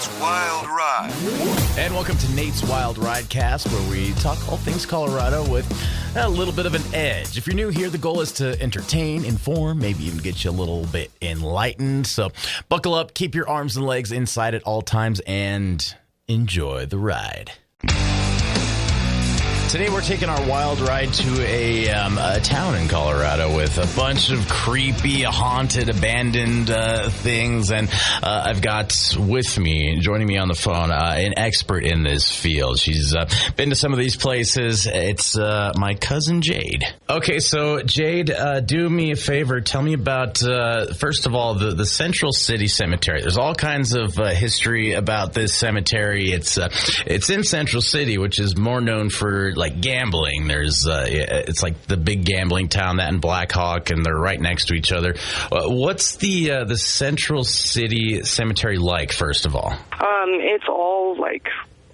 Nate's Wild Ride. And welcome to Nate's Wild Ride Cast, where we talk all things Colorado with a little bit of an edge. If you're new here, the goal is to entertain, inform, maybe even get you a little bit enlightened. So buckle up, keep your arms and legs inside at all times, and enjoy the ride. Today we're taking our wild ride to a town in Colorado with a bunch of creepy, haunted, abandoned things. And I've got with me, joining me on the phone, an expert in this field. She's been to some of these places. It's my cousin Jade. Okay, so Jade, do me a favor. Tell me about, first of all, the Central City Cemetery. There's all kinds of history about this cemetery. It's in Central City, which is more known for like gambling. There's it's like the big gambling town, that and Black Hawk, and they're right next to each other. What's the Central City Cemetery like, first of all? It's all like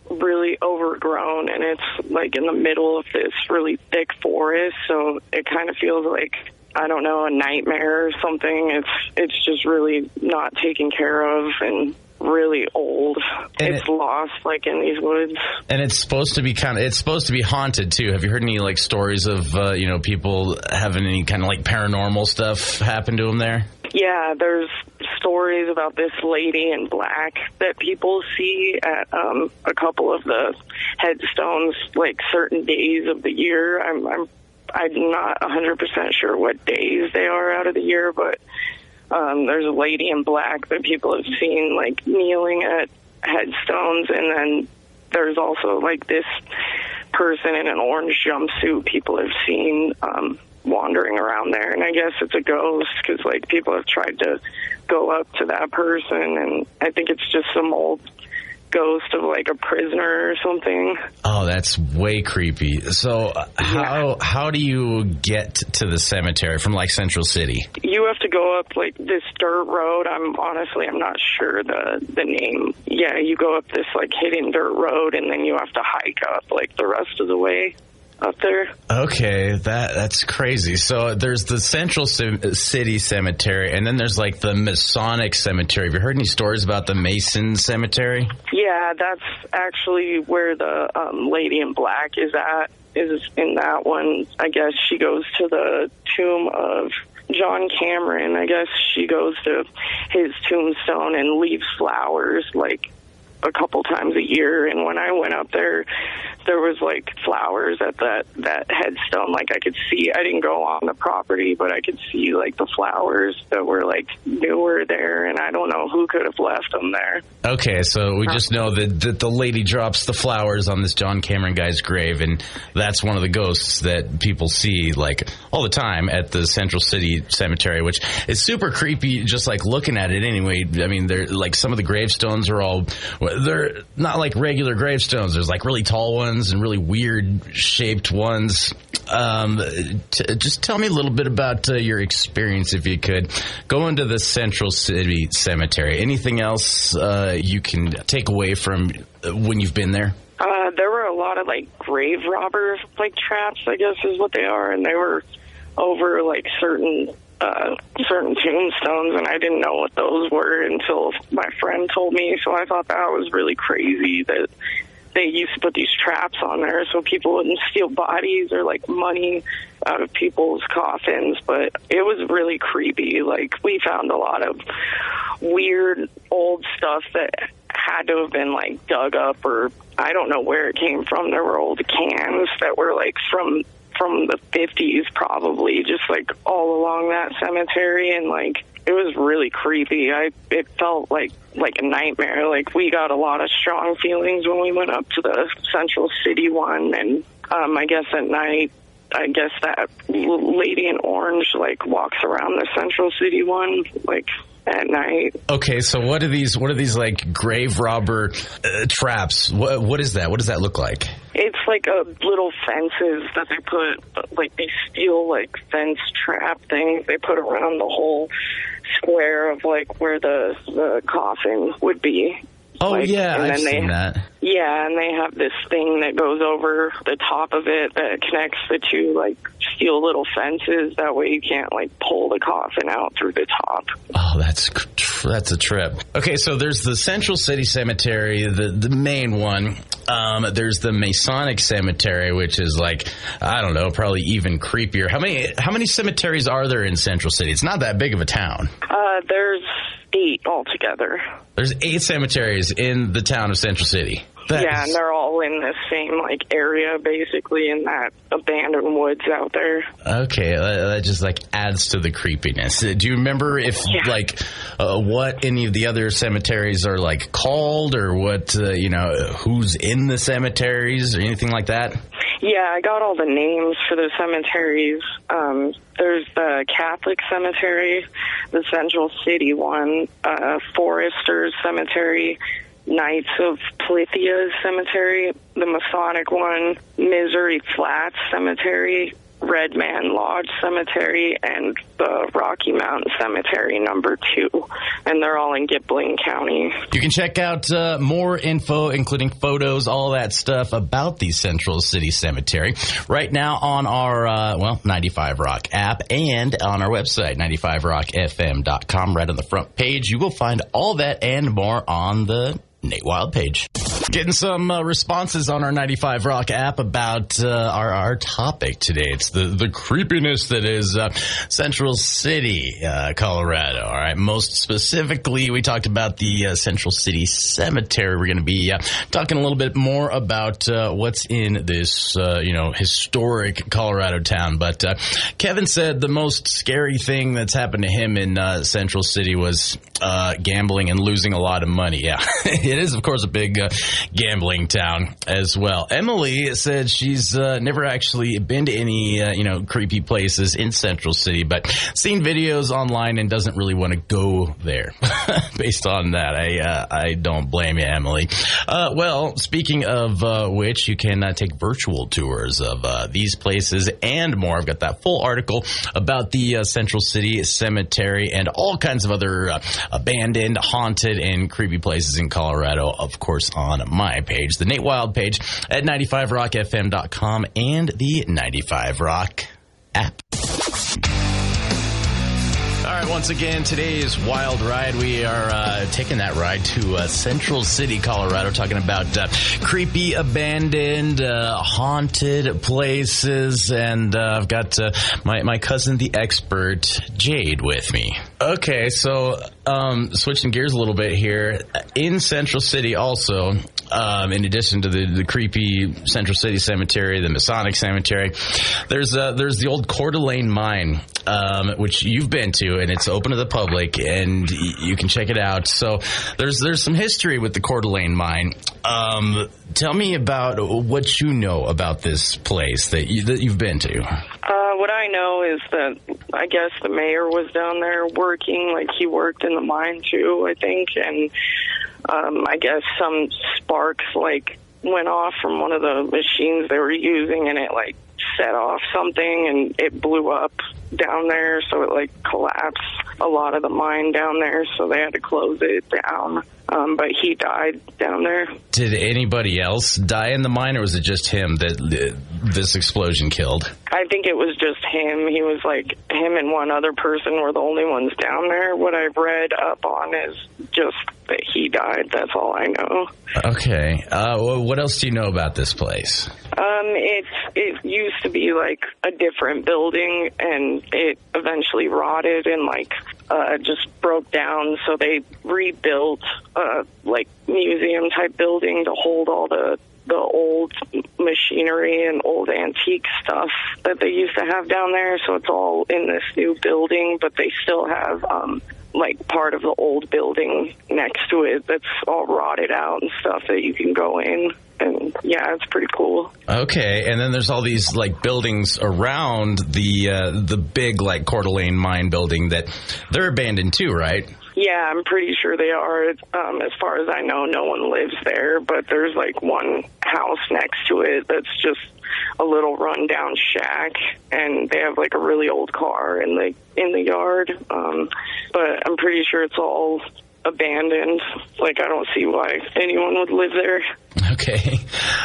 really overgrown, and it's like in the middle of this really thick forest, so it kind of feels like, I don't know, a nightmare or something. It's just really not taken care of and really old. And it's lost like in these woods. And it's supposed to be haunted too. Have you heard any like stories of people having any kind of like paranormal stuff happen to them there? Yeah, there's stories about this lady in black that people see at a couple of the headstones, like certain days of the year. I'm not 100% sure what days they are out of the year, but there's a lady in black that people have seen, like, kneeling at headstones, and then there's also, like, this person in an orange jumpsuit people have seen wandering around there, and I guess it's a ghost because, like, people have tried to go up to that person, and I think it's just some old ghost of like a prisoner or something. Oh, that's way creepy. So how do you get to the cemetery from like Central City? You have to go up like this dirt road. I'm not sure the name. Yeah, you go up this like hidden dirt road, and then you have to hike up like the rest of the way up there. Okay, that's crazy. So there's the Central City Cemetery, and then there's like the Masonic Cemetery. Have you heard any stories about the Mason Cemetery? Yeah, that's actually where the lady in black is in that one. I guess she goes to the tomb of John Cameron. I guess she goes to his tombstone and leaves flowers like a couple times a year, and when I went up there was like flowers at that headstone. Like I could see, I didn't go on the property, but I could see like the flowers that were like newer there, and I don't know who could have left them there. Okay, so we just know that the lady drops the flowers on this John Cameron guy's grave, and that's one of the ghosts that people see like all the time at the Central City Cemetery, which is super creepy just like looking at it anyway. I mean, they're like, some of the gravestones are all, they're not like regular gravestones. There's like really tall ones and really weird shaped ones. Just tell me a little bit about your experience, if you could, going to the Central City Cemetery. Anything else you can take away from when you've been there? There were a lot of like grave robber like traps, I guess is what they are, and they were over like certain tombstones, and I didn't know what those were until my friend told me. So I thought that was really crazy that they used to put these traps on there so people wouldn't steal bodies or like money out of people's coffins. But it was really creepy. Like, we found a lot of weird old stuff that had to have been like dug up, or I don't know where it came from. There were old cans that were like from the 50s probably, just like all along that cemetery, and like it was really creepy. It felt like a nightmare. Like, we got a lot of strong feelings when we went up to the Central City one, and I guess at night, I guess that lady in orange like walks around the Central City one like at night. Okay, so what are these like grave robber traps? What is that? What does that look like? It's like a little fences that they put, like they steel like fence trap things they put around the whole square of like where the coffin would be. Oh, like, yeah, I've seen that. Yeah, and they have this thing that goes over the top of it that connects the two, like, steel little fences. That way you can't, like, pull the coffin out through the top. Oh, that's That's a trip. Okay, so there's the Central City Cemetery, the main one. There's the Masonic Cemetery, which is like, I don't know, probably even creepier. How many cemeteries are there in Central City? It's not that big of a town. There's 8 altogether. There's 8 cemeteries in the town of Central City. And they're all in the same, like, area, basically, in that abandoned woods out there. Okay, that just, like, adds to the creepiness. Do you remember what any of the other cemeteries are, like, called, or what, who's in the cemeteries, or anything like that? Yeah, I got all the names for the cemeteries. There's the Catholic Cemetery, the Central City one, Foresters Cemetery, Knights of Plymouth Cemetery, the Masonic one, Misery Flats Cemetery, Red Man Lodge Cemetery, and the Rocky Mountain Cemetery number 2. And they're all in Gibling County. You can check out more info, including photos, all that stuff about the Central City Cemetery right now on our, 95 Rock app and on our website, 95rockfm.com. Right on the front page, you will find all that and more on the Nate Wild page. Getting some responses on our 95 Rock app about our topic today. It's the creepiness that is Central City, Colorado. All right. Most specifically, we talked about the Central City Cemetery. We're going to be talking a little bit more about what's in this, historic Colorado town. But Kevin said the most scary thing that's happened to him in Central City was gambling and losing a lot of money. Yeah, it is, of course, a big gambling town as well. Emily said she's never actually been to any, creepy places in Central City, but seen videos online and doesn't really want to go there. Based on that, I don't blame you, Emily. Speaking of which, you can take virtual tours of these places and more. I've got that full article about the Central City Cemetery and all kinds of other abandoned, haunted, and creepy places in Colorado, of course, on my page, the Nate Wild page at 95rockfm.com and the 95 Rock app. All right, once again, today's Wild Ride, we are taking that ride to Central City, Colorado, talking about creepy, abandoned, haunted places, and I've got my cousin, the expert, Jade, with me. Okay, so switching gears a little bit here, in Central City also, in addition to the creepy Central City Cemetery, the Masonic Cemetery, there's the old Coeur d'Alene Mine, which you've been to, and it's open to the public, and you can check it out. So there's some history with the Coeur d'Alene Mine. Tell me about what you know about this place that you've been to. What I know is that I guess the mayor was down there working, like he worked in the mine too, I think, and I guess some sparks like went off from one of the machines they were using, and it like set off something and it blew up down there, so it like collapsed a lot of the mine down there, so they had to close it down. But he died down there. Did anybody else die in the mine, or was it just him that this explosion killed? I think it was just him. He was like, him and one other person were the only ones down there. What I've read up on is just that he died. That's all I know. Okay. What else do you know about this place? It used to be like a different building, and it eventually rotted and like just broke down. So they rebuilt like museum type building to hold all the old machinery and old antique stuff that they used to have down there. So it's all in this new building, but they still have like part of the old building next to it that's all rotted out and stuff that you can go in. And yeah, it's pretty cool. Okay, and then there's all these like buildings around the big like Coeur d'Alene Mine building that they're abandoned too, right? Yeah, I'm pretty sure they are. As far as I know, no one lives there, but there's like one house next to it that's just a little rundown shack, and they have like a really old car in the yard. But I'm pretty sure it's all abandoned. Like, I don't see why anyone would live there. Okay.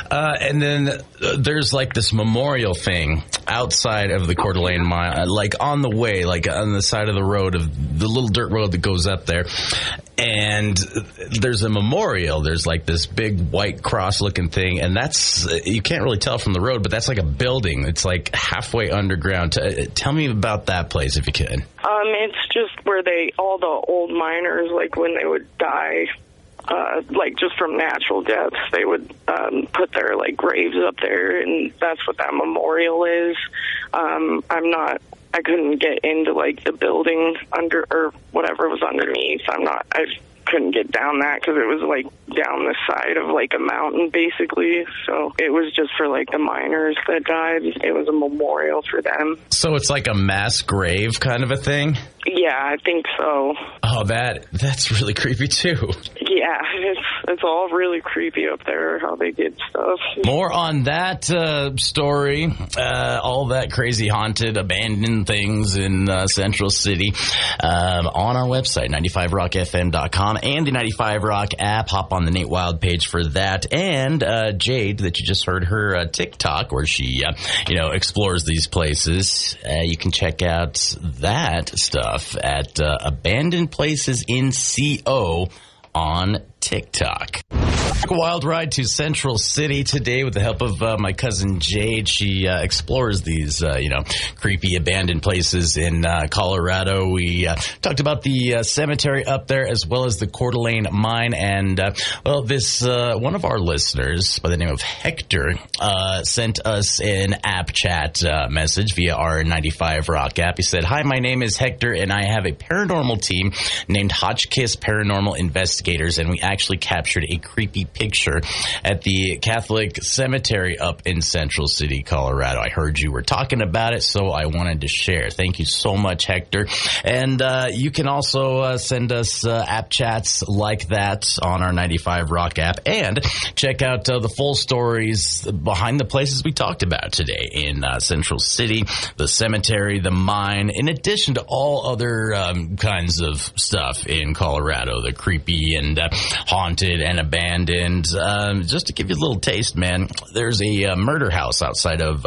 And then there's like this memorial thing outside of the Coeur d'Alene Mine, like on the way, like on the side of the road, of the little dirt road that goes up there. And there's a memorial. There's like this big white cross looking thing. And that's, you can't really tell from the road, but that's like a building. It's like halfway underground. Tell me about that place if you can. It's just where all the old miners, like when they would die, like just from natural deaths, they would put their like graves up there, and that's what that memorial is. I couldn't get into like the building under or whatever was underneath. I couldn't get down that because it was like down the side of like a mountain basically. So it was just for like the miners that died. It was a memorial for them. So it's like a mass grave kind of a thing? Yeah, I think so. Oh, that's really creepy too. Yeah, it's all really creepy up there how they did stuff. More on that story, all that crazy haunted, abandoned things in Central City on our website, 95rockfm.com, and the 95 Rock app. Hop on the Nate Wild page for that. And Jade, that you just heard her TikTok, where she explores these places. You can check out that stuff at Abandoned Places in CO on TikTok. A wild ride to Central City today with the help of my cousin Jade. She explores these, creepy abandoned places in Colorado. We talked about the cemetery up there as well as the Coeur d'Alene Mine. And, this one of our listeners by the name of Hector sent us an app chat message via our 95 Rock app. He said, "Hi, my name is Hector, and I have a paranormal team named Hotchkiss Paranormal Investigators, and we actually captured a creepy picture at the Catholic Cemetery up in Central City, Colorado. I heard you were talking about it, so I wanted to share." Thank you so much, Hector. And you can also send us app chats like that on our 95 Rock app, and check out the full stories behind the places we talked about today in Central City, the cemetery, the mine, in addition to all other kinds of stuff in Colorado, the creepy and haunted and abandoned. Just to give you a little taste, man, there's a murder house outside of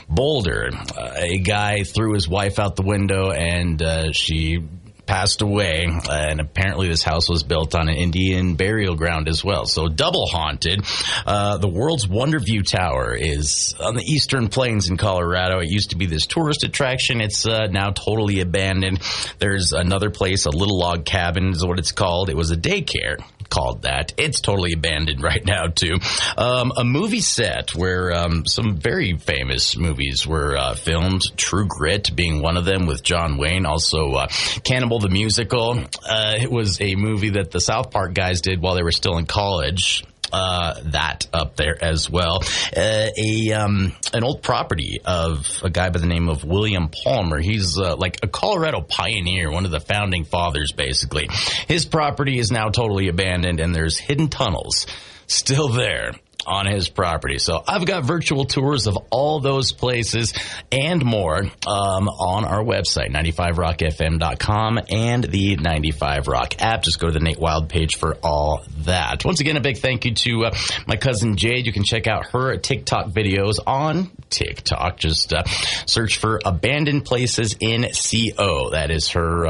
Boulder. A guy threw his wife out the window, and she passed away, and apparently this house was built on an Indian burial ground as well. So double haunted. The world's Wonderview Tower is on the Eastern Plains in Colorado. It used to be this tourist attraction. It's now totally abandoned. There's another place, a little log cabin is what it's called. It was a daycare called that. It's totally abandoned right now too. A movie set where some very famous movies were filmed, True Grit being one of them with John Wayne, also Cannibal the Musical. It was a movie that the South Park guys did while they were still in college. That up there as well. An old property of a guy by the name of William Palmer. He's like a Colorado pioneer, one of the founding fathers, basically. His property is now totally abandoned, and there's hidden tunnels still there on his property. So I've got virtual tours of all those places and more on our website, 95rockfm.com, and the 95 Rock app. Just go to the Nate Wild page for all that. Once again, a big thank you to my cousin Jade. You can check out her TikTok videos on TikTok. Just search for Abandoned Places in CO. That is her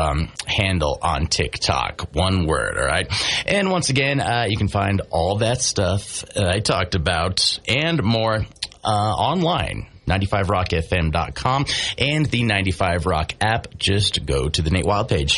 handle on TikTok. One word, all right? And once again, you can find all that stuff I talked about and more online, 95rockfm.com, and the 95 Rock app. Just go to the Nate Wild page.